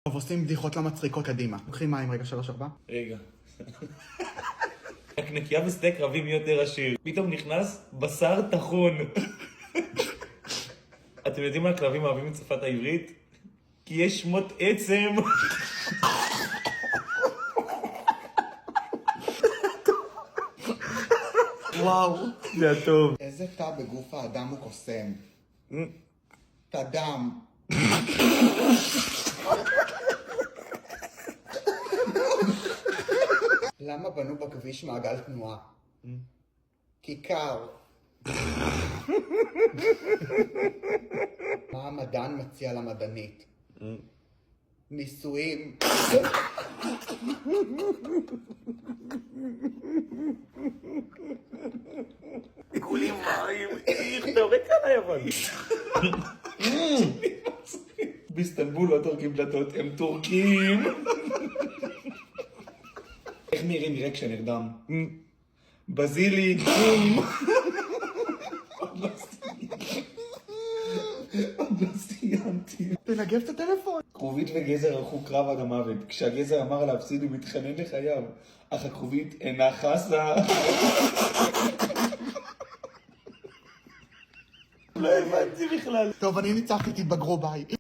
טוב, עושים בדיחות לא מצחיקות קדימה. לוקחים מים רגע, 3-4. רגע. נקניקיה וסטייק רבים מי יותר עשיר. פתאום נכנס בשר טחון. אתם יודעים מה הכלבים אוהבים את שפת העברית? כי יש שמות עצם. וואו. זה הטוב. איזה תא בגוף האדם הוא קוסם? תא דם. למה בנו בכביש מעגל תנועה? כיכר. מה המדען מציע למדענית? ניסויים. עיגולים מים. אתה יורד כאן היוון. באיסטנבול לא טורקים דלתות, הם טורקים. איך מירי נראה כשנרדם? בזילי. עוד לא סיימתי. תנגב את הטלפון. כרובית וגזר ערכו קרב עד המוות. כשהגזר אמר להפסיד הוא מתחנן לחייו, אך הכרובית אינה חסה. לא הבנתי בכלל. טוב, אני ניצחתי, תתבגרו, ביי.